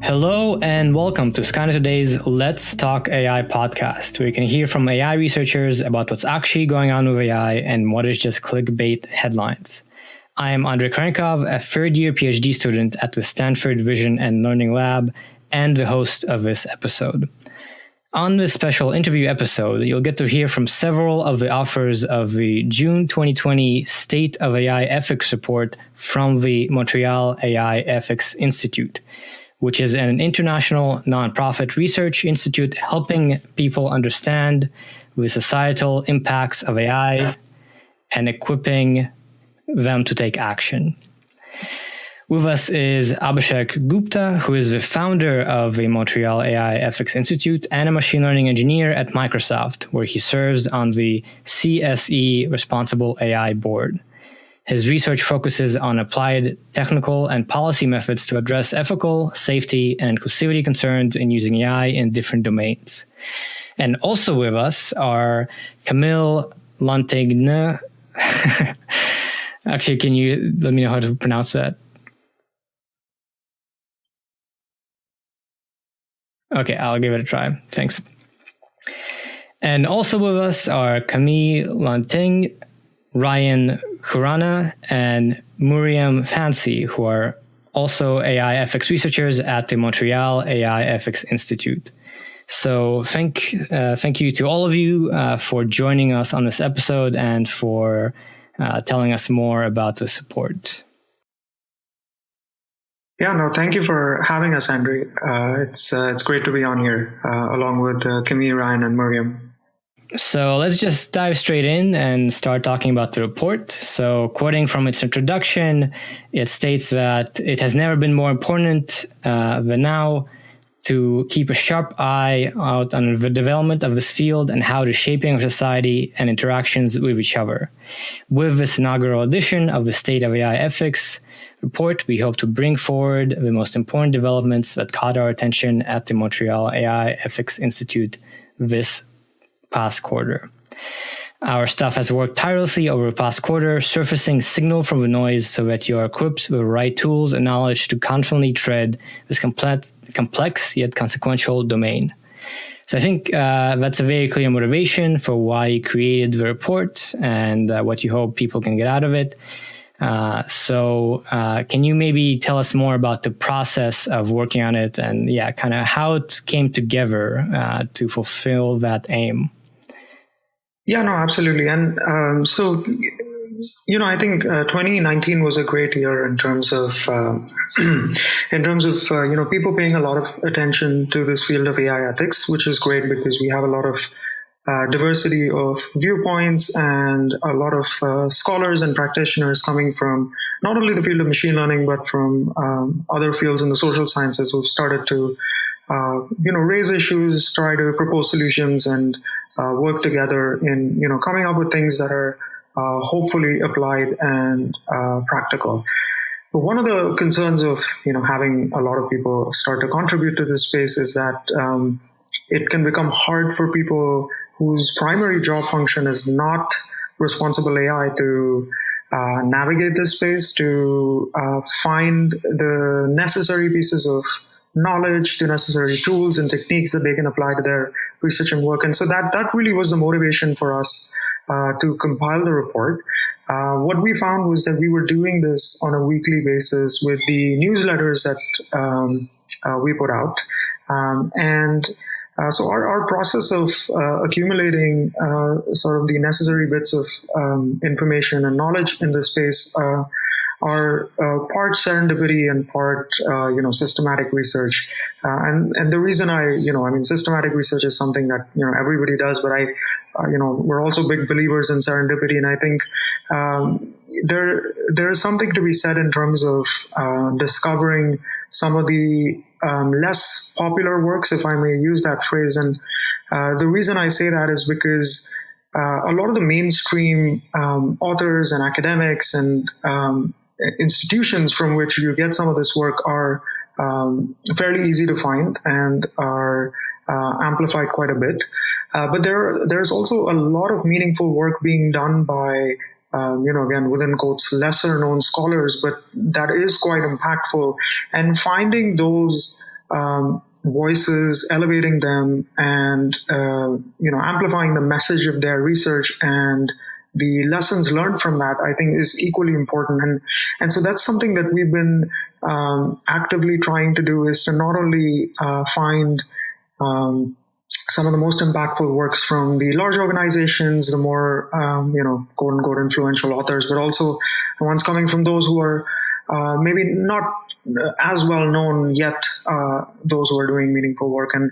Hello and welcome to Skynet Today's Let's Talk AI podcast, where you can hear from AI researchers about what's actually going on with AI and what is just clickbait headlines. I am Andrei Krenkov, a third-year PhD student at the Stanford Vision and Learning Lab and the host of this episode. On this special interview episode, you'll get to hear from several of the authors of the June 2020 State of AI Ethics report from the Montreal AIfix Institute, which is an international nonprofit research institute helping people understand the societal impacts of AI and equipping them to take action. With us is Abhishek Gupta, who is the founder of the Montreal AIfix Institute and a machine learning engineer at Microsoft, where he serves on the CSE Responsible AI board. His research focuses on applied technical and policy methods to address ethical, safety, and inclusivity concerns in using AI in different domains. And also with us are Camylle Lanteigne. Actually, can you let me know how to pronounce that? Okay, I'll give it a try. Thanks. And also with us are Camylle Lanteigne, Ryan Khurana, and Muriam Fancy, who are also AIfix researchers at the Montreal AIfix Institute. So thank you to all of you for joining us on this episode and for telling us more about the support. Yeah, no, thank you for having us, Andrew. It's great to be on here along with Camylle, Ryan, and Muriam. So let's just dive straight in and start talking about the report. So quoting from its introduction, it states that it has never been more important than now to keep a sharp eye out on the development of this field and how it is shaping our society and interactions with each other. With this inaugural edition of the State of AI Ethics report, we hope to bring forward the most important developments that caught our attention at the Montreal AIfix Institute this past quarter. Our staff has worked tirelessly over the past quarter, surfacing signal from the noise so that you are equipped with the right tools and knowledge to confidently tread this complex yet consequential domain. So I think that's a very clear motivation for why you created the report and what you hope people can get out of it. So can you maybe tell us more about the process of working on it and kind of how it came together to fulfill that aim? Yeah, no, absolutely. And I think 2019 was a great year in terms of people paying a lot of attention to this field of AI ethics, which is great because we have a lot of diversity of viewpoints and a lot of scholars and practitioners coming from not only the field of machine learning, but from other fields in the social sciences who've started to raise issues, try to propose solutions, and work together in coming up with things that are hopefully applied and practical. But one of the concerns of having a lot of people start to contribute to this space is that it can become hard for people whose primary job function is not responsible AI to navigate this space, to find the necessary pieces of knowledge, the necessary tools and techniques that they can apply to their research and work. And so that really was the motivation for us to compile the report. What we found was that we were doing this on a weekly basis with the newsletters that we put out. So our process of accumulating sort of the necessary bits of information and knowledge in this space are part serendipity and part systematic research. And the reason systematic research is something that everybody does, but we're also big believers in serendipity, and I think there is something to be said in terms of discovering some of the less popular works, if I may use that phrase. And the reason I say that is because a lot of the mainstream authors and academics and institutions from which you get some of this work are fairly easy to find and are amplified quite a bit. But there's also a lot of meaningful work being done by again, within quotes, lesser known scholars, but that is quite impactful. And finding those voices, elevating them, and amplifying the message of their research and the lessons learned from that, I think, is equally important. And so that's something that we've been actively trying to do, is to not only find some of the most impactful works from the large organizations, the more, quote unquote, influential authors, but also the ones coming from those who are maybe not as well known yet, those who are doing meaningful work. And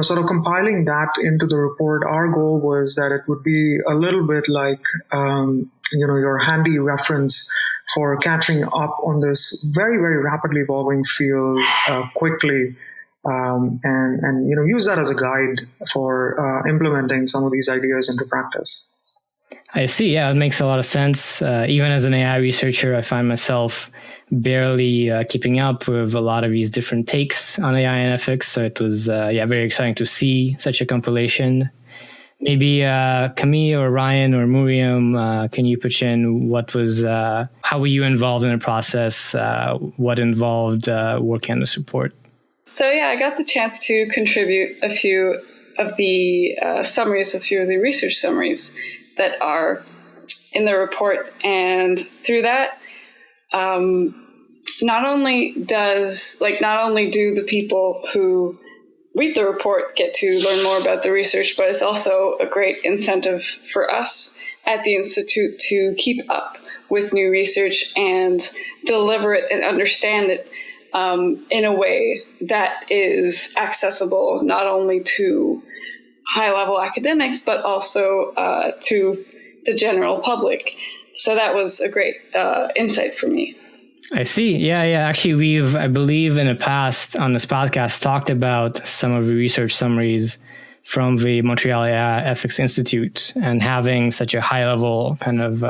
sort of compiling that into the report, our goal was that it would be a little bit like, your handy reference for catching up on this very, very rapidly evolving field quickly, and use that as a guide for implementing some of these ideas into practice. I see. Yeah, it makes a lot of sense. Even as an AI researcher, I find myself barely keeping up with a lot of these different takes on AI and ethics. So it was, very exciting to see such a compilation. Maybe Camylle or Ryan or Muriam, can you pitch in how were you involved in the process? What involved working on this report? So yeah, I got the chance to contribute a few of the summaries, a few of the research summaries that are in the report. And through that, not only do the people who read the report get to learn more about the research, but it's also a great incentive for us at the Institute to keep up with new research and deliver it and understand it in a way that is accessible not only to high-level academics, but also to the general public. So that was a great insight for me. I see. Yeah. Actually, I believe in the past on this podcast, talked about some of the research summaries from the Montreal AIfix Institute, and having such a high-level kind of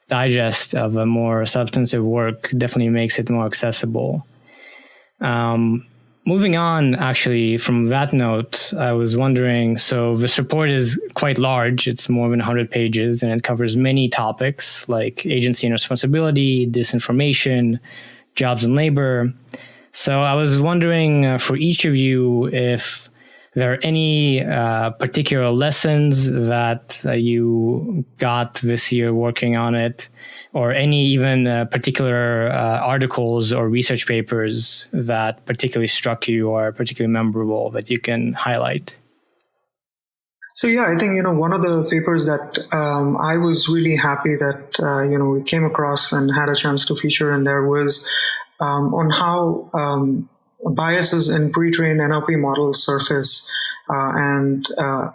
digest of a more substantive work definitely makes it more accessible. Moving on, actually, from that note, I was wondering, so this report is quite large. It's more than 100 pages, and it covers many topics like agency and responsibility, disinformation, jobs and labor. So I was wondering for each of you if there are any particular lessons that you got this year working on it, or any even particular articles or research papers that particularly struck you or particularly memorable that you can highlight? So yeah, I think, one of the papers that I was really happy that, we came across and had a chance to feature in there was on how biases in pre-trained NLP models surface and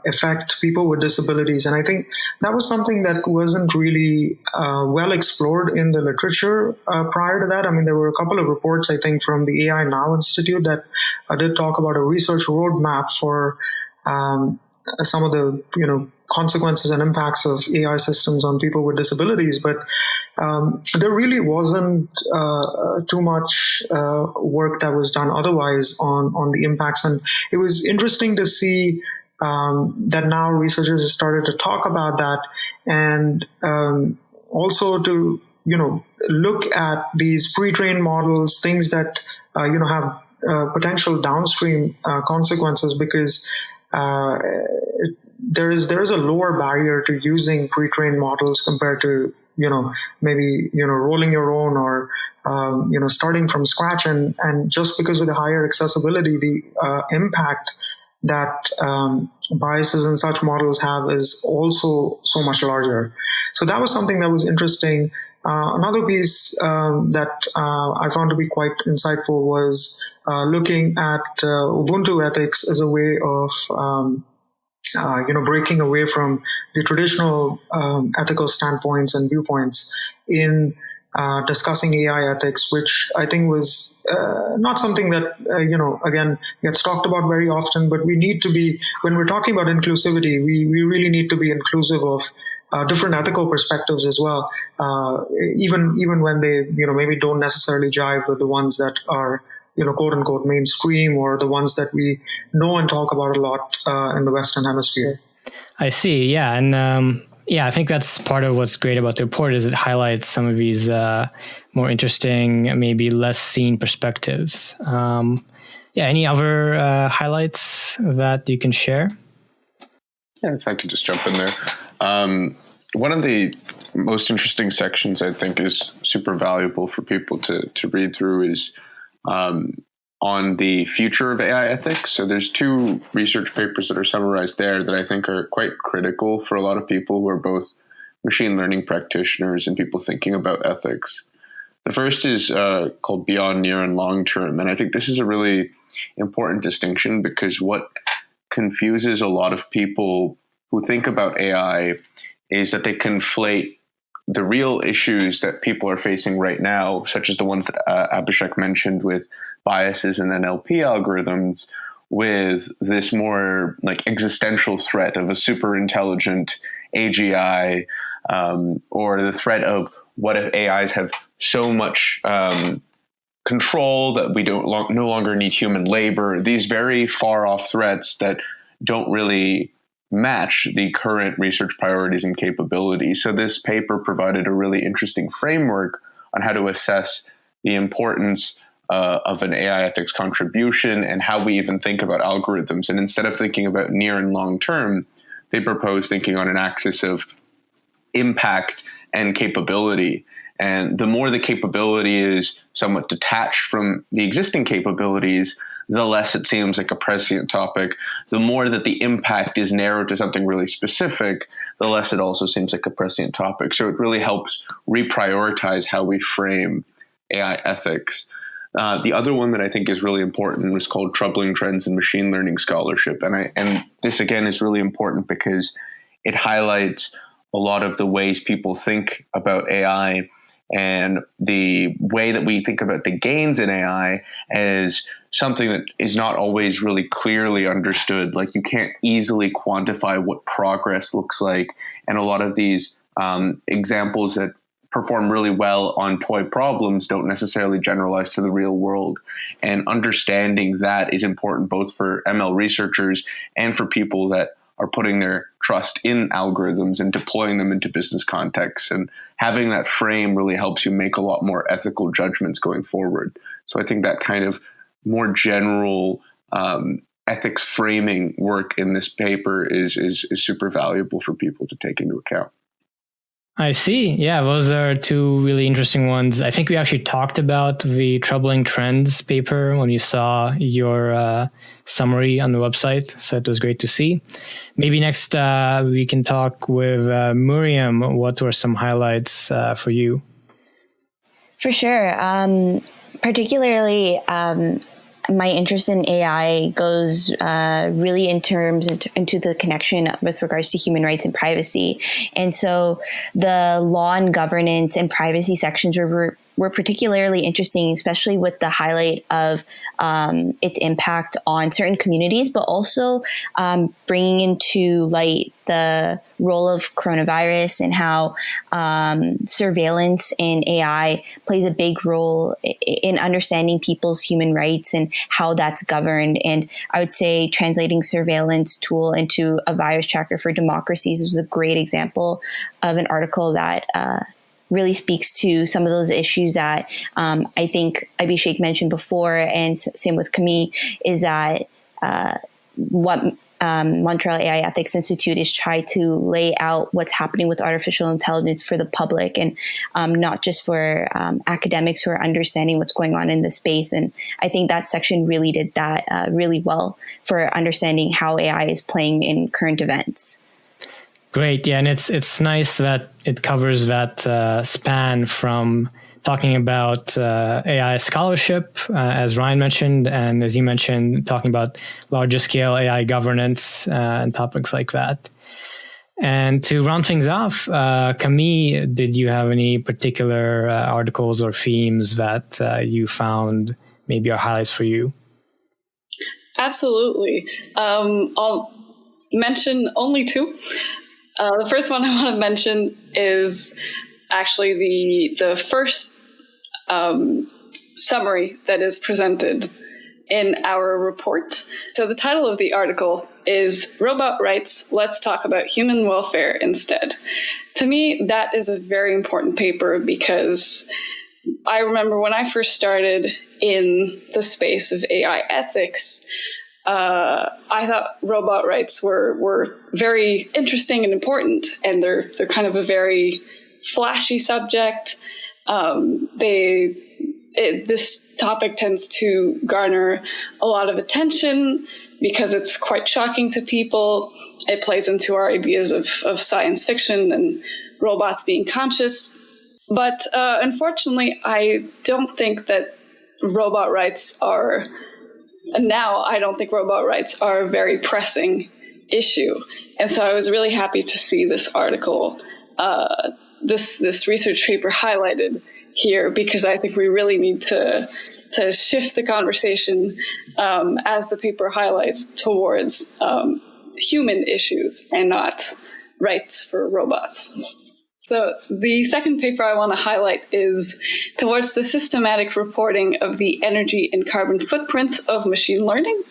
affect people with disabilities. And I think that was something that wasn't really well explored in the literature prior to that. I mean, there were a couple of reports, I think, from the AI Now Institute that did talk about a research roadmap for some of the, consequences and impacts of AI systems on people with disabilities. But there really wasn't too much work that was done otherwise on the impacts. And it was interesting to see that now researchers have started to talk about that, and also to, look at these pre-trained models, things that, have potential downstream consequences, because there is a lower barrier to using pre-trained models compared to maybe rolling your own or starting from scratch, and just because of the higher accessibility, the impact that biases in such models have is also so much larger. So that was something that was interesting. Another piece that I found to be quite insightful was looking at Ubuntu ethics as a way of breaking away from the traditional ethical standpoints and viewpoints in discussing AI ethics, which I think was not something that, again, gets talked about very often, but we need to be, when we're talking about inclusivity, we really need to be inclusive of different ethical perspectives as well, even when they, maybe don't necessarily jive with the ones that are, quote unquote mainstream, or the ones that we know and talk about a lot in the Western Hemisphere. I see. Yeah. And Yeah, I think that's part of what's great about the report is it highlights some of these more interesting, maybe less seen perspectives. Any other highlights that you can share? Yeah, if I could just jump in there. One of the most interesting sections I think is super valuable for people to read through is on the future of AI ethics. So there's 2 research papers that are summarized there that I think are quite critical for a lot of people who are both machine learning practitioners and people thinking about ethics. The first is called Beyond Near and Long Term. And I think this is a really important distinction because what confuses a lot of people who think about AI is that they conflate the real issues that people are facing right now, such as the ones that Abhishek mentioned with biases in NLP algorithms, with this more like existential threat of a super intelligent AGI, or the threat of what if AIs have so much control that we no longer need human labor. These very far off threats that don't really match the current research priorities and capabilities. So this paper provided a really interesting framework on how to assess the importance of an AI ethics contribution and how we even think about algorithms. And instead of thinking about near and long term, they propose thinking on an axis of impact and capability. And the more the capability is somewhat detached from the existing capabilities, the less it seems like a prescient topic. The more that the impact is narrowed to something really specific, the less it also seems like a prescient topic. So it really helps reprioritize how we frame AI ethics. The other one that I think is really important was called Troubling Trends in Machine Learning Scholarship. And this, again, is really important because it highlights a lot of the ways people think about AI and the way that we think about the gains in AI as something that is not always really clearly understood. Like you can't easily quantify what progress looks like. And a lot of these examples that perform really well on toy problems don't necessarily generalize to the real world. And understanding that is important both for ML researchers and for people that are putting their trust in algorithms and deploying them into business contexts. And having that frame really helps you make a lot more ethical judgments going forward. So I think that kind of more general ethics framing work in this paper is super valuable for people to take into account. I see. Yeah, those are 2 really interesting ones. I think we actually talked about the Troubling Trends paper when you saw your summary on the website. So it was great to see. Maybe next we can talk with Muriam. What were some highlights for you? For sure. Particularly, my interest in AI goes really into the connection with regards to human rights and privacy. And so the law and governance and privacy sections were particularly interesting, especially with the highlight of its impact on certain communities, but also bringing into light the role of coronavirus and how surveillance in AI plays a big role in understanding people's human rights and how that's governed. And I would say translating surveillance tool into a virus tracker for democracies is a great example of an article that really speaks to some of those issues that I think Abhishek mentioned before, and same with Camylle, is that what Montreal AI Ethics Institute is trying to lay out what's happening with artificial intelligence for the public and not just for academics who are understanding what's going on in the space. And I think that section really did that really well for understanding how AI is playing in current events. Great. Yeah. And it's nice that it covers that span from talking about AI scholarship, as Ryan mentioned, and as you mentioned, talking about larger scale AI governance and topics like that. And to round things off, Camylle, did you have any particular articles or themes that you found maybe are highlights for you? Absolutely. I'll mention only 2. The first one I want to mention is actually the first summary that is presented in our report. So the title of the article is Robot Rights, Let's Talk About Human Welfare Instead. To me, that is a very important paper because I remember when I first started in the space of AI ethics, I thought robot rights were very interesting and important, and they're kind of a very flashy subject. This topic tends to garner a lot of attention because it's quite shocking to people. It plays into our ideas of science fiction and robots being conscious. But unfortunately, I don't think that robot rights are a very pressing issue. And so I was really happy to see this article, this research paper highlighted here, because I think we really need to shift the conversation, as the paper highlights, towards human issues and not rights for robots. So the second paper I want to highlight is towards the systematic reporting of the energy and carbon footprints of machine learning.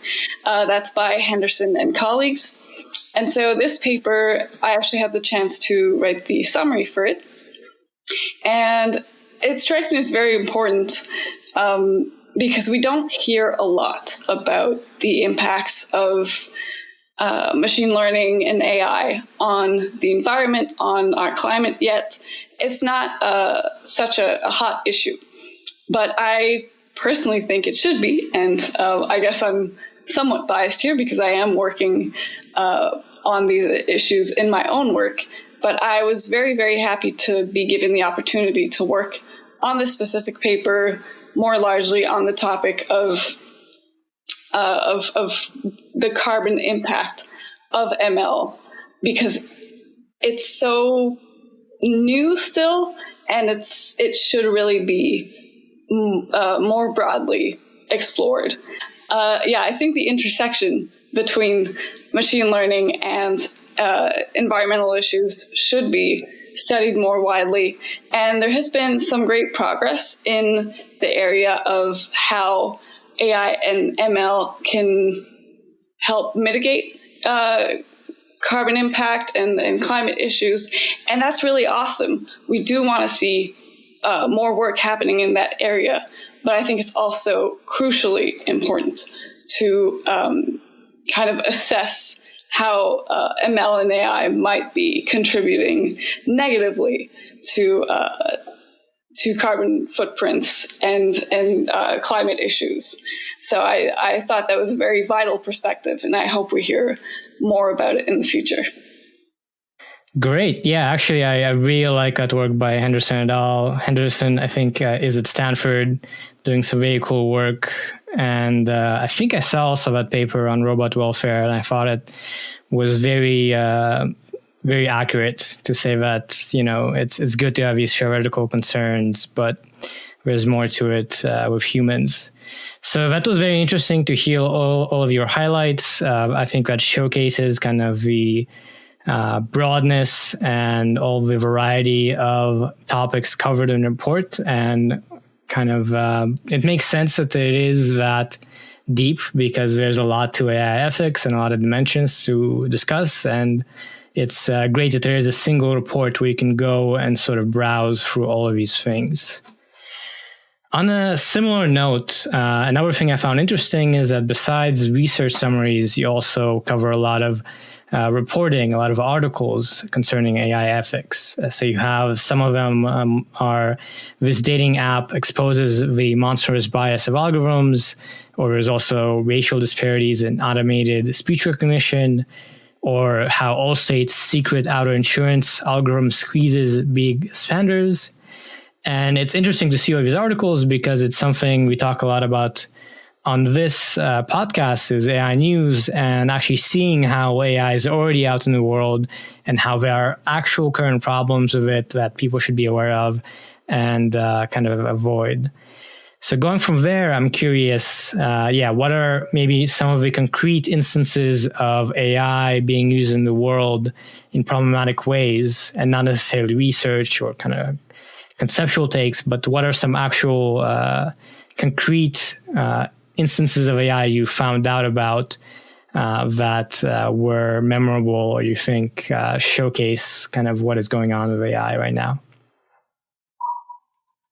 That's by Henderson and colleagues. And so this paper, I actually had the chance to write the summary for it. And it strikes me as very important because we don't hear a lot about the impacts of machine learning and AI on the environment, on our climate yet. It's not such a hot issue, but I personally think it should be. And I guess I'm somewhat biased here because I am working on these issues in my own work. But I was very, very happy to be given the opportunity to work on this specific paper, more largely on the topic of the carbon impact of ML, because it's so new still, and it should really be more broadly explored. I think the intersection between machine learning and environmental issues should be studied more widely, and there has been some great progress in the area of how AI and ML can help mitigate carbon impact and climate issues, and that's really awesome. We do want to see more work happening in that area, but I think it's also crucially important to kind of assess how ML and AI might be contributing negatively to carbon footprints and climate issues. So I thought that was a very vital perspective, and I hope we hear more about it in the future. Great. Yeah, actually, I really like that work by Henderson et al. Henderson, I think, is at Stanford doing some very cool work. And I think I saw also that paper on robot welfare, and I thought it was very, very accurate to say that, you know, it's good to have these theoretical concerns, but there's more to it with humans. So that was very interesting to hear all of your highlights. I think that showcases kind of the broadness and all the variety of topics covered in the report, and kind of it makes sense that it is that deep because there's a lot to AI ethics and a lot of dimensions to discuss, and it's great that there is a single report where you can go and sort of browse through all of these things. On a similar note, another thing I found interesting is that besides research summaries, you also cover a lot of reporting, a lot of articles concerning AI ethics. So you have some of them are this dating app exposes the monstrous bias of algorithms, or there's also racial disparities in automated speech recognition, or how Allstate's secret auto insurance algorithm squeezes big spenders. And it's interesting to see all these articles because it's something we talk a lot about on this podcast is AI news, and actually seeing how AI is already out in the world and how there are actual current problems with it that people should be aware of and kind of avoid. So going from there, I'm curious, what are maybe some of the concrete instances of AI being used in the world in problematic ways, and not necessarily research or kind of conceptual takes, but what are some actual concrete instances of AI you found out about that were memorable, or you think showcase kind of what is going on with AI right now?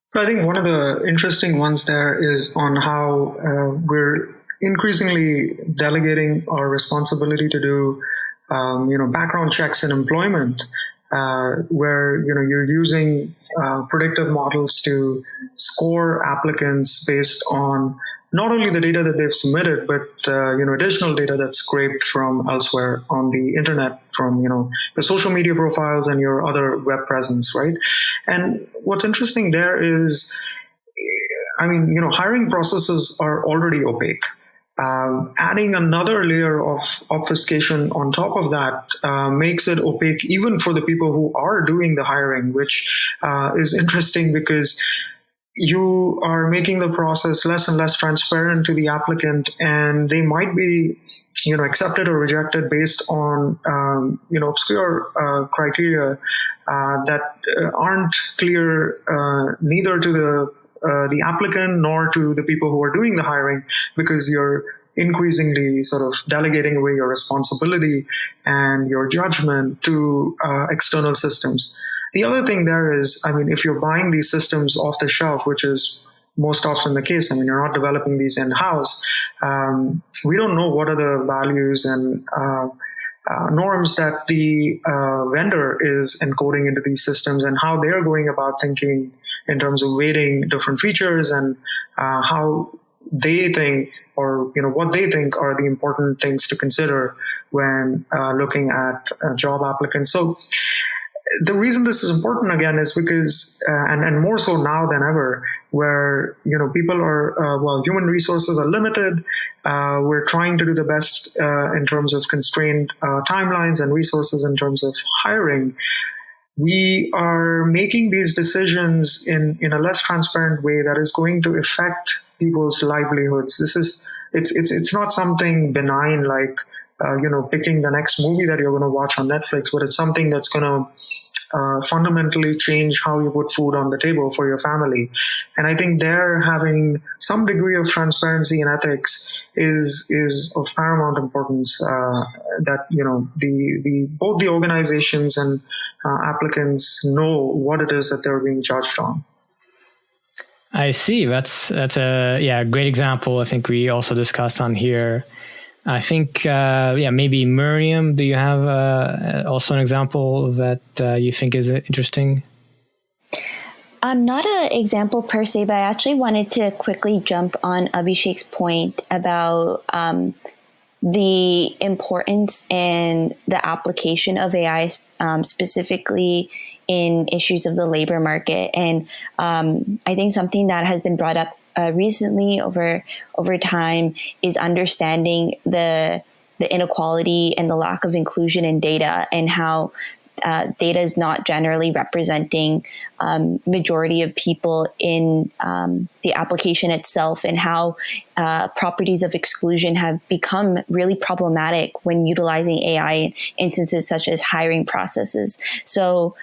So I think one of the interesting ones there is on how we're increasingly delegating our responsibility to do, background checks in employment, where you're using predictive models to score applicants based on not only the data that they've submitted, but additional data that's scraped from elsewhere on the internet, from the social media profiles and your other web presence, right? And what's interesting there is, hiring processes are already opaque. Adding another layer of obfuscation on top of that makes it opaque even for the people who are doing the hiring, which is interesting because you are making the process less and less transparent to the applicant, and they might be, accepted or rejected based on, obscure criteria that aren't clear neither to the applicant nor to the people who are doing the hiring, because you're increasingly sort of delegating away your responsibility and your judgment to external systems. The other thing there is, if you're buying these systems off the shelf, which is most often the case, you're not developing these in-house, we don't know what are the values and norms that the vendor is encoding into these systems, and how they're going about thinking in terms of weighting different features, and how they think, or what they think are the important things to consider when looking at job applicants. So the reason this is important, again, is because, and more so now than ever, where people are, human resources are limited. We're trying to do the best in terms of constrained timelines and resources in terms of hiring. We are making these decisions in a less transparent way that is going to affect people's livelihoods. It's not something benign like picking the next movie that you're going to watch on Netflix, but it's something that's going to fundamentally change how you put food on the table for your family. And I think there, having some degree of transparency and ethics is of paramount importance. That both the organizations and applicants know what it is that they're being judged on. I see. That's a great example. I think we also discussed on here. I think, maybe Muriam, do you have also an example that you think is interesting? Not an example per se, but I actually wanted to quickly jump on Abhishek's point about the importance and the application of AI, specifically in issues of the labor market. And I think something that has been brought up recently over time is understanding the inequality and the lack of inclusion in data, and how data is not generally representing majority of people in the application itself, and how properties of exclusion have become really problematic when utilizing AI in instances such as hiring processes. So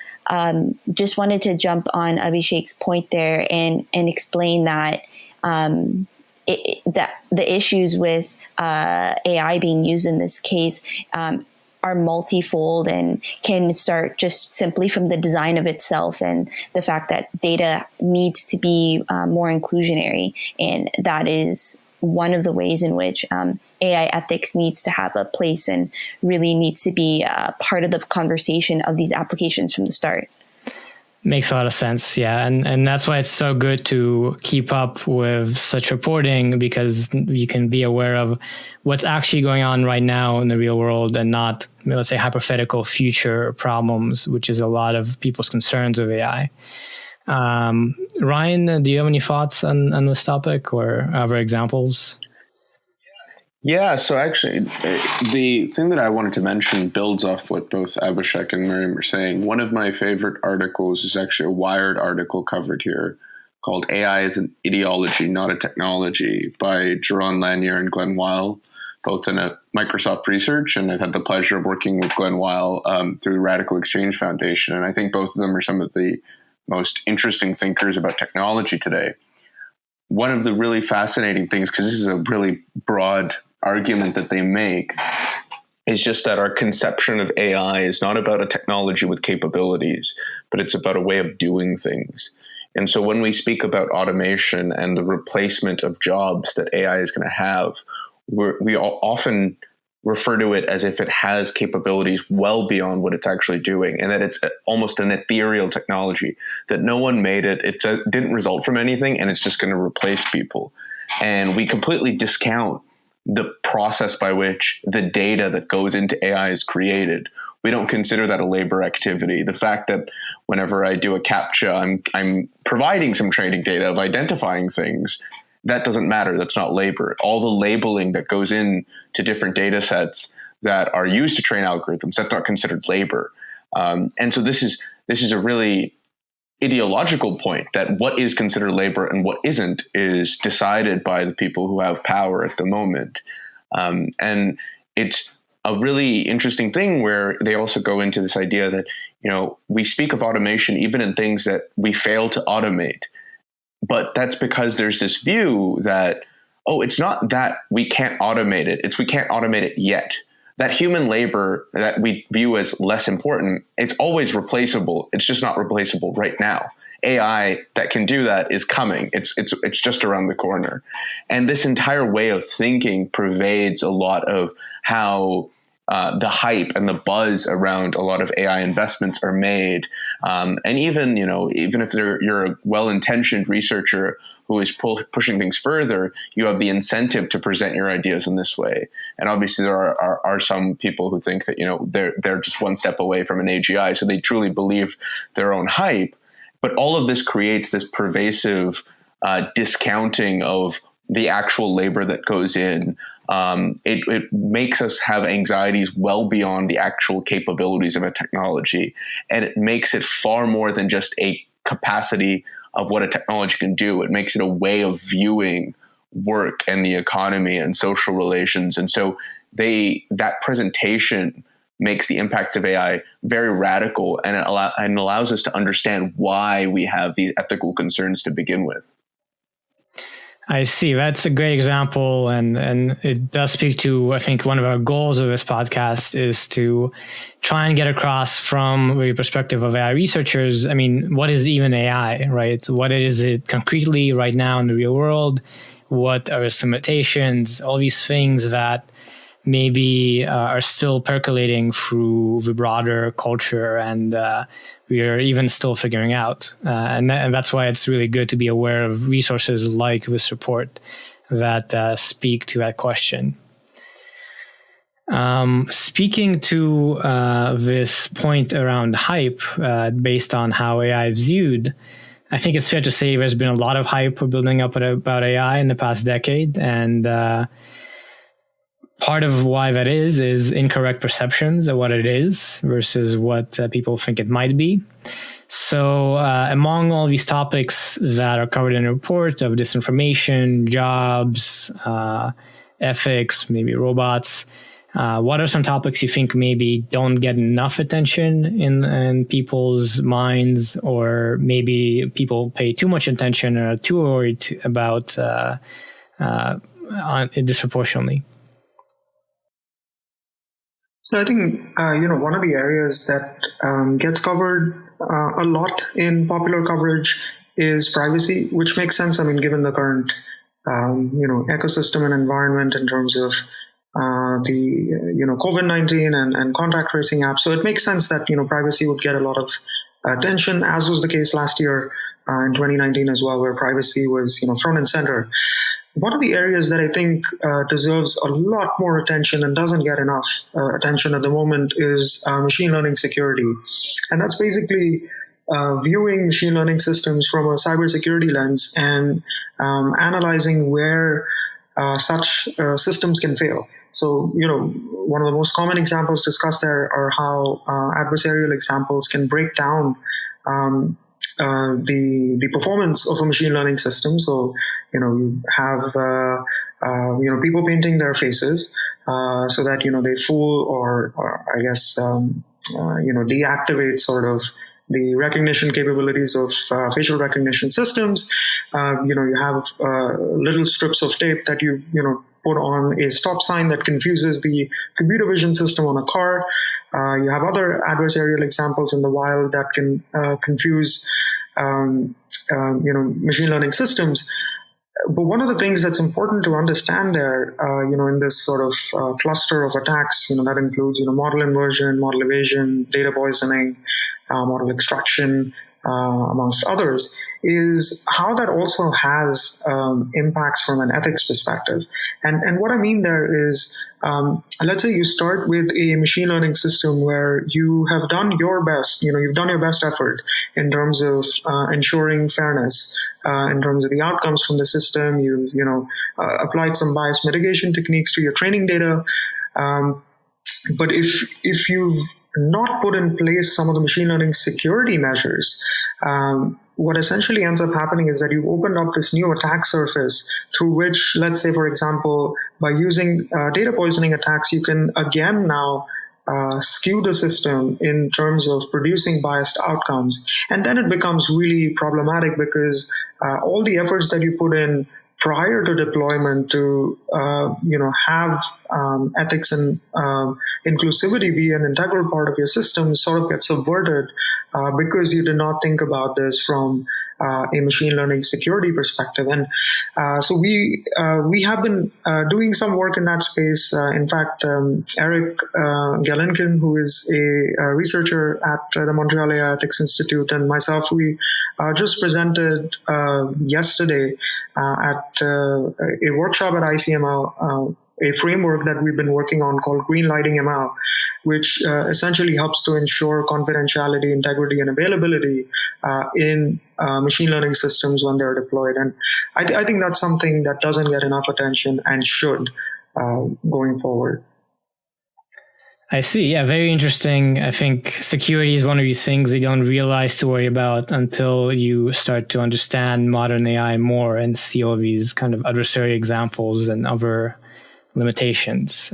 just wanted to jump on Abhishek's point there and explain that that the issues with AI being used in this case are multifold, and can start just simply from the design of itself, and the fact that data needs to be more inclusionary. And that is one of the ways in which AI ethics needs to have a place, and really needs to be part of the conversation of these applications from the start. Makes a lot of sense. Yeah. And that's why it's so good to keep up with such reporting, because you can be aware of what's actually going on right now in the real world, and not, let's say, hypothetical future problems, which is a lot of people's concerns with AI. Ryan, do you have any thoughts on this topic or other examples? Yeah, so actually, the thing that I wanted to mention builds off what both Abhishek and Miriam were saying. One of my favorite articles is actually a Wired article covered here called AI is an Ideology, Not a Technology, by Jaron Lanier and Glenn Weil, both in a Microsoft research. And I've had the pleasure of working with Glenn Weil through the Radical Exchange Foundation. And I think both of them are some of the most interesting thinkers about technology today. one of the really fascinating things, because this is a really broad argument that they make, is just that our conception of AI is not about a technology with capabilities, but it's about a way of doing things. And so when we speak about automation and the replacement of jobs that AI is going to have, we often refer to it as if it has capabilities well beyond what it's actually doing, and that it's almost an ethereal technology, that no one made it, it didn't result from anything, and it's just going to replace people. And we completely discount the process by which the data that goes into AI is created. We don't consider that a labor activity. The fact that whenever I do a CAPTCHA, I'm providing some training data of identifying things, that doesn't matter. That's not labor. All the labeling that goes in to different data sets that are used to train algorithms, that's not considered labor. And so this is a really ideological point, that what is considered labor and what isn't is decided by the people who have power at the moment. And it's a really interesting thing where they also go into this idea that, we speak of automation even in things that we fail to automate. But that's because there's this view that, it's not that we can't automate it, it's we can't automate it yet. That human labor that we view as less important, it's always replaceable. It's just not replaceable right now. AI that can do that is coming. It's just around the corner. And this entire way of thinking pervades a lot of how the hype and the buzz around a lot of AI investments are made. And even if you're a well-intentioned researcher who is pushing things further, you have the incentive to present your ideas in this way. And obviously there are some people who think that, they're just one step away from an AGI. So they truly believe their own hype. But all of this creates this pervasive discounting of the actual labor that goes in. It makes us have anxieties well beyond the actual capabilities of a technology. And it makes it far more than just a capacity of what a technology can do. It makes it a way of viewing work and the economy and social relations. And so that presentation makes the impact of AI very radical, and it allows us to understand why we have these ethical concerns to begin with. I see. That's a great example. And it does speak to, I think, one of our goals of this podcast is to try and get across from the perspective of AI researchers. I mean, what is even AI, right? What is it concretely right now in the real world? What are its limitations? All these things that maybe are still percolating through the broader culture, and we are even still figuring out. And that's why it's really good to be aware of resources like this report that speak to that question. Speaking to this point around hype based on how AI is viewed, I think it's fair to say there's been a lot of hype building up about AI in the past decade, and part of why that is incorrect perceptions of what it is versus what people think it might be. So among all these topics that are covered in the report of disinformation, jobs, ethics, maybe robots, what are some topics you think maybe don't get enough attention in people's minds, or maybe people pay too much attention or are too worried about disproportionately? So I think, one of the areas that gets covered a lot in popular coverage is privacy, which makes sense. I mean, given the current, ecosystem and environment in terms of the COVID-19 and contact tracing apps. So it makes sense that, privacy would get a lot of attention, as was the case last year in 2019 as well, where privacy was, front and center. One of the areas that I think deserves a lot more attention and doesn't get enough attention at the moment is machine learning security. And that's basically viewing machine learning systems from a cybersecurity lens and analyzing where such systems can fail. So, one of the most common examples discussed there are how adversarial examples can break down the performance of a machine learning system. So, you have people painting their faces so that they fool or I guess deactivate sort of the recognition capabilities of facial recognition systems. You have little strips of tape that you put on a stop sign that confuses the computer vision system on a car. You have other adversarial examples in the wild that can confuse machine learning systems. But one of the things that's important to understand there, in this sort of cluster of attacks, that includes, model inversion, model evasion, data poisoning, model extraction, amongst others, is how that also has impacts from an ethics perspective. And what I mean there is, let's say you start with a machine learning system where you have done your best, you've done your best effort in terms of ensuring fairness, in terms of the outcomes from the system. You've, applied some bias mitigation techniques to your training data. But if you've not put in place some of the machine learning security measures, what essentially ends up happening is that you've opened up this new attack surface through which, let's say, for example, by using data poisoning attacks, you can again now skew the system in terms of producing biased outcomes. And then it becomes really problematic because all the efforts that you put in prior to deployment to have ethics and inclusivity be an integral part of your system sort of gets subverted because you did not think about this from a machine learning security perspective. And so we have been doing some work in that space. In fact, Eric Galenkin, who is a researcher at the Montreal AIfix Institute, and myself, we just presented yesterday at a workshop at ICML, a framework that we've been working on called Green Lighting ML, which essentially helps to ensure confidentiality, integrity, and availability in machine learning systems when they're deployed. And I think that's something that doesn't get enough attention and should going forward. I see. Yeah, very interesting. I think security is one of these things you don't realize to worry about until you start to understand modern AI more and see all these kind of adversary examples and other limitations.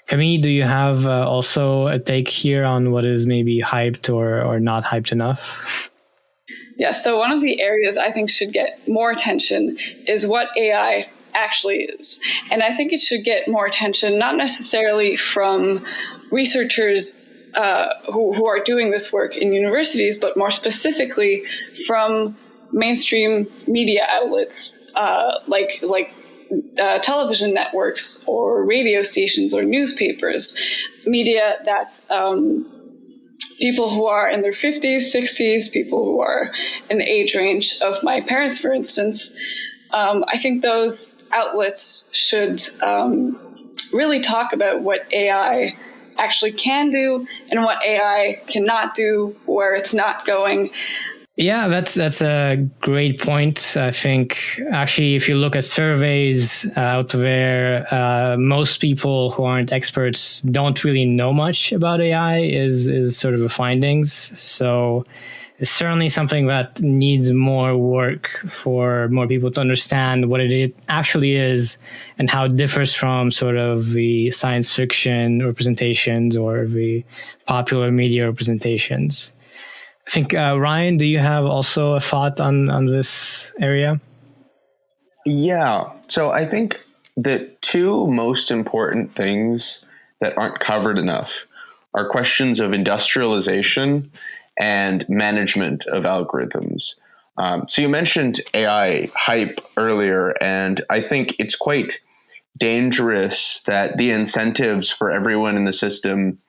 Camylle, do you have also a take here on what is maybe hyped or not hyped enough? Yeah, so one of the areas I think should get more attention is what AI actually is. And I think it should get more attention, not necessarily from researchers who are doing this work in universities, but more specifically from mainstream media outlets like television networks or radio stations or newspapers, media that people who are in their 50s, 60s, people who are in the age range of my parents, for instance. I think those outlets should really talk about what AI actually can do and what AI cannot do, where it's not going. Yeah, that's a great point. I think actually, if you look at surveys out there, most people who aren't experts don't really know much about AI is sort of the findings. So it's certainly something that needs more work for more people to understand what it actually is and how it differs from sort of the science fiction representations or the popular media representations. I think, Ryan, do you have also a thought on this area? Yeah. So I think the two most important things that aren't covered enough are questions of industrialization and management of algorithms. So you mentioned AI hype earlier, and I think it's quite dangerous that the incentives for everyone in the system,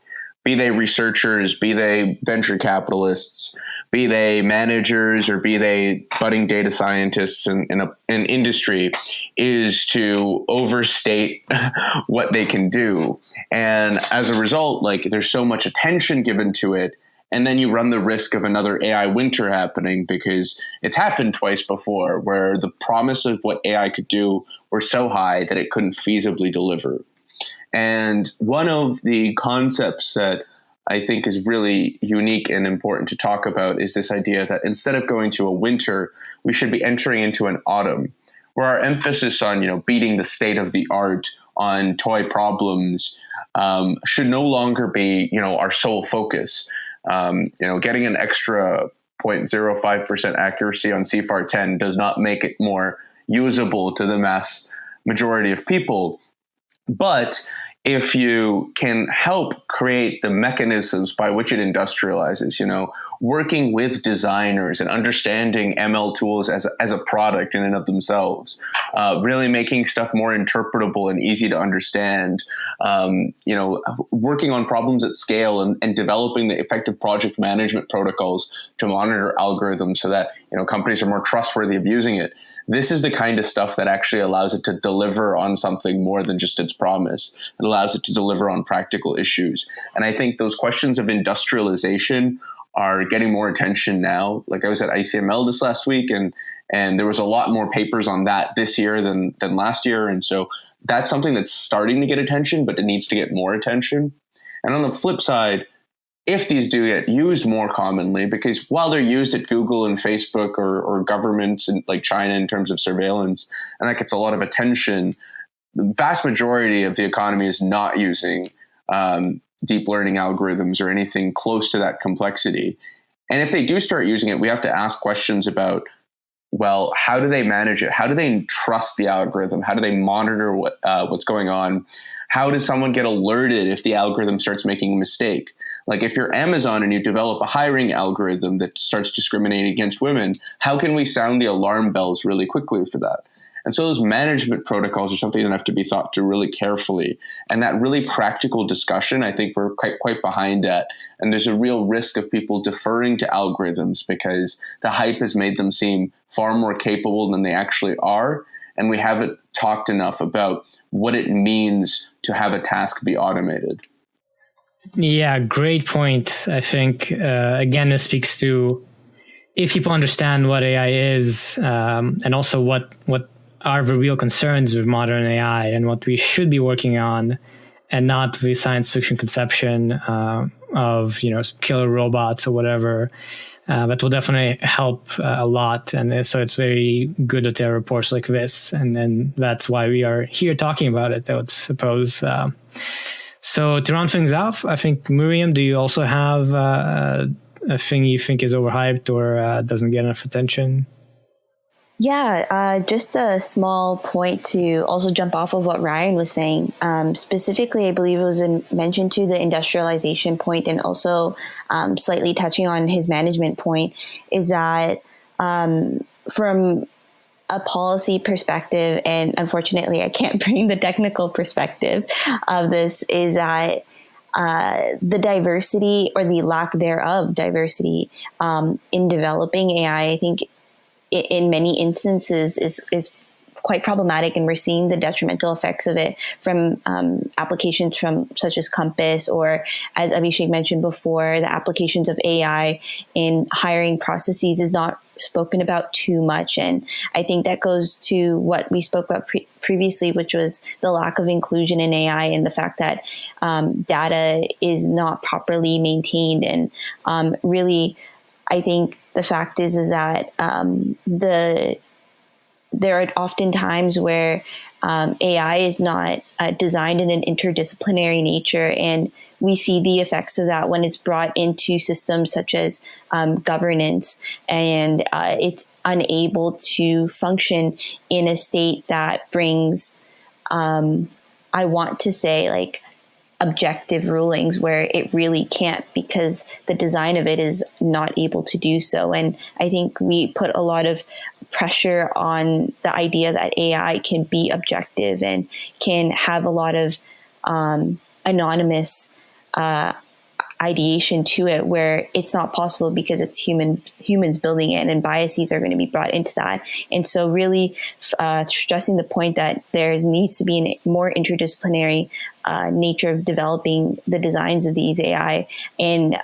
be they researchers, be they venture capitalists, be they managers, or be they budding data scientists in industry, is to overstate what they can do. And as a result, there's so much attention given to it. And then you run the risk of another AI winter happening, because it's happened twice before where the promise of what AI could do were so high that it couldn't feasibly deliver. And one of the concepts that I think is really unique and important to talk about is this idea that instead of going to a winter, we should be entering into an autumn, where our emphasis on, beating the state of the art on toy problems should no longer be, our sole focus. Getting an extra 0.05% accuracy on CFAR 10 does not make it more usable to the mass majority of people. But if you can help create the mechanisms by which it industrializes, working with designers and understanding ML tools as a product in and of themselves, really making stuff more interpretable and easy to understand, working on problems at scale and developing the effective project management protocols to monitor algorithms so that, companies are more trustworthy of using it. This is the kind of stuff that actually allows it to deliver on something more than just its promise. It allows it to deliver on practical issues. And I think those questions of industrialization are getting more attention now. Like I was at ICML this last week, and there was a lot more papers on that this year than last year. And so that's something that's starting to get attention, but it needs to get more attention. And on the flip side, if these do get used more commonly, because while they're used at Google and Facebook or governments in, like China in terms of surveillance, and that gets a lot of attention, the vast majority of the economy is not using deep learning algorithms or anything close to that complexity. And if they do start using it, we have to ask questions about, well, how do they manage it? How do they trust the algorithm? How do they monitor what's going on? How does someone get alerted if the algorithm starts making a mistake? Like if you're Amazon and you develop a hiring algorithm that starts discriminating against women, how can we sound the alarm bells really quickly for that? And so those management protocols are something that have to be thought to really carefully. And that really practical discussion, I think we're quite behind at. And there's a real risk of people deferring to algorithms because the hype has made them seem far more capable than they actually are. And we haven't talked enough about what it means to have a task be automated. Yeah, great point. I think, again, this speaks to if people understand what AI is and also what are the real concerns with modern AI and what we should be working on, and not the science fiction conception of killer robots or whatever. That will definitely help a lot. And so it's very good that there are reports like this. And that's why we are here talking about it, I would suppose. So to round things off, I think, Muriam, do you also have a thing you think is overhyped or doesn't get enough attention? Yeah, just a small point to also jump off of what Ryan was saying. Specifically, I believe it was mentioned to the industrialization point and also slightly touching on his management point, is that from a policy perspective, and unfortunately I can't bring the technical perspective of this, is that the diversity or the lack thereof diversity in developing AI, I think in many instances is quite problematic, and we're seeing the detrimental effects of it from applications from such as Compass, or as Abhishek mentioned before, the applications of AI in hiring processes is not spoken about too much. And I think that goes to what we spoke about previously, which was the lack of inclusion in AI and the fact that data is not properly maintained. And really, I think the fact is that there are often times where AI is not designed in an interdisciplinary nature, and we see the effects of that when it's brought into systems such as governance, and it's unable to function in a state that brings, I want to say, like, objective rulings, where it really can't, because the design of it is not able to do so. And I think we put a lot of pressure on the idea that AI can be objective and can have a lot of anonymous ideation to it, where it's not possible because it's humans building it, and biases are going to be brought into that. And so really stressing the point that there needs to be a more interdisciplinary nature of developing the designs of these AI. And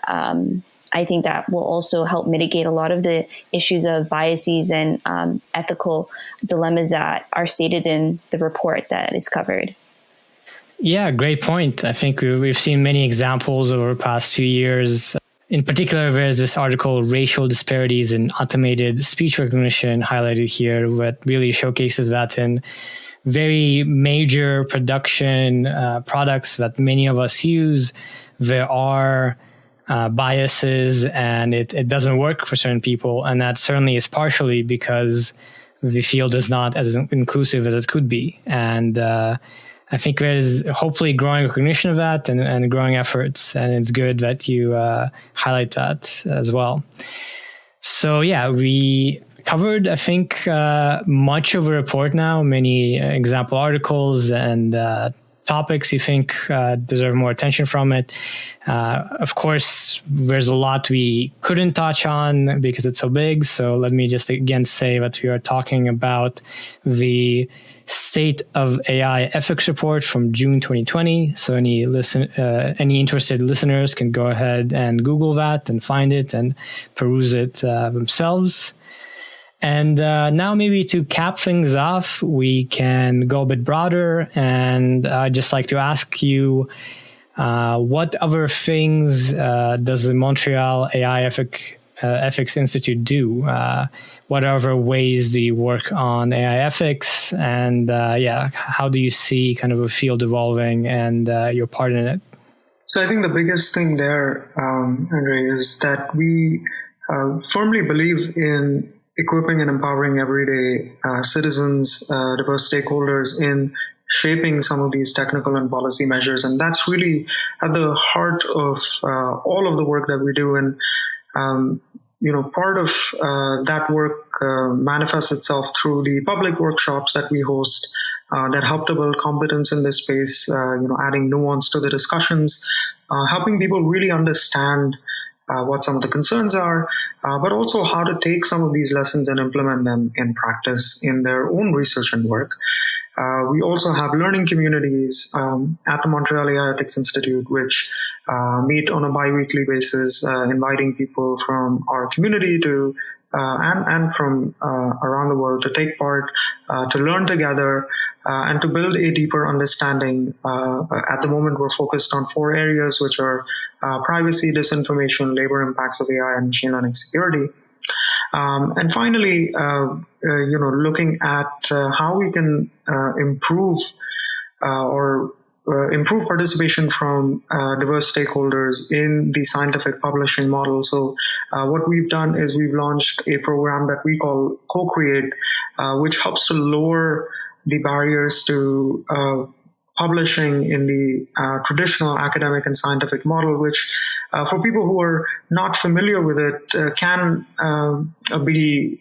I think that will also help mitigate a lot of the issues of biases and ethical dilemmas that are stated in the report that is covered. Yeah, great point. I think we've seen many examples over the past 2 years. In particular, there's this article, Racial Disparities in Automated Speech Recognition, highlighted here, that really showcases that in very major production products that many of us use, there are biases, and it doesn't work for certain people. And that certainly is partially because the field is not as inclusive as it could be. And I think there's hopefully growing recognition of that and growing efforts. And it's good that you highlight that as well. So yeah, we covered, I think, much of a report now, many example articles and topics you think deserve more attention from it. Of course, there's a lot we couldn't touch on because it's so big. So let me just again say that we are talking about the State of AI Ethics report from June 2020. So any interested listeners can go ahead and Google that and find it and peruse it themselves. And now maybe to cap things off, we can go a bit broader. And I'd just like to ask you, what other things does the Montreal AI Ethics Institute do? What other ways do you work on AI ethics? And how do you see kind of a field evolving and your part in it? So I think the biggest thing there, Andre, is that we firmly believe in equipping and empowering everyday citizens, diverse stakeholders in shaping some of these technical and policy measures. And that's really at the heart of all of the work that we do. And, part of that work manifests itself through the public workshops that we host that help to build competence in this space, adding nuance to the discussions, helping people really understand what some of the concerns are, but also how to take some of these lessons and implement them in practice in their own research and work. We also have learning communities at the Montreal AI Ethics Institute, which meet on a bi-weekly basis, inviting people from our community to and from around the world to take part, to learn together, and to build a deeper understanding. At the moment, we're focused on 4 areas, which are privacy, disinformation, labor impacts of AI, and machine learning security. And finally, looking at how we can improve participation from diverse stakeholders in the scientific publishing model. So what we've done is we've launched a program that we call Co-Create, which helps to lower the barriers to publishing in the traditional academic and scientific model, which for people who are not familiar with it can be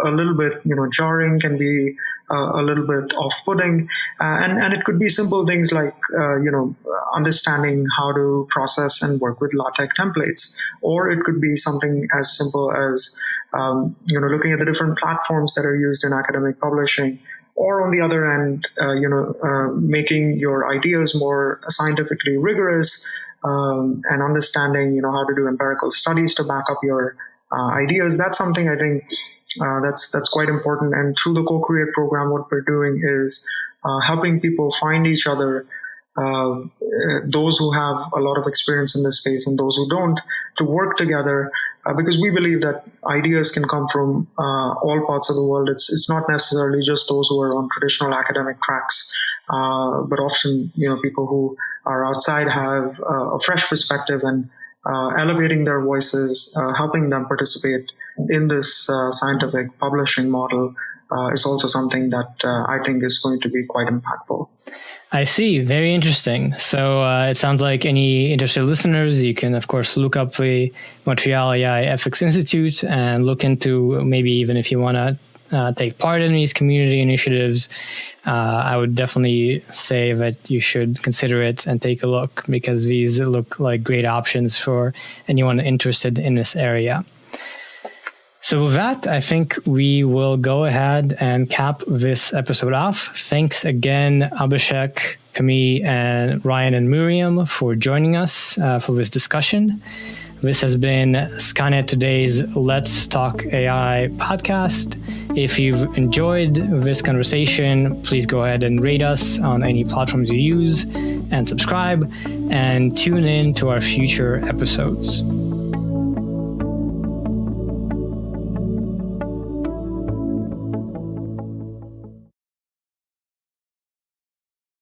a little bit jarring, can be a little bit off-putting, and it could be simple things like understanding how to process and work with LaTeX templates, or it could be something as simple as looking at the different platforms that are used in academic publishing, or on the other end, making your ideas more scientifically rigorous, and understanding how to do empirical studies to back up your ideas. That's something I think that's quite important. And through the Co-Create program, what we're doing is helping people find each other, those who have a lot of experience in this space and those who don't, to work together, because we believe that ideas can come from all parts of the world. It's not necessarily just those who are on traditional academic tracks, but often people who are outside have a fresh perspective, and elevating their voices, helping them participate in this scientific publishing model is also something that I think is going to be quite impactful. I see. Very interesting. So it sounds like any interested listeners, you can, of course, look up the Montreal AI Ethics Institute and look into maybe even if you want to take part in these community initiatives. I would definitely say that you should consider it and take a look, because these look like great options for anyone interested in this area. So with that, I think we will go ahead and cap this episode off. Thanks again, Abhishek, Camylle, and Ryan and Muriam for joining us for this discussion. This has been Skynet Today's Let's Talk AI podcast. If you've enjoyed this conversation, please go ahead and rate us on any platforms you use and subscribe, and tune in to our future episodes.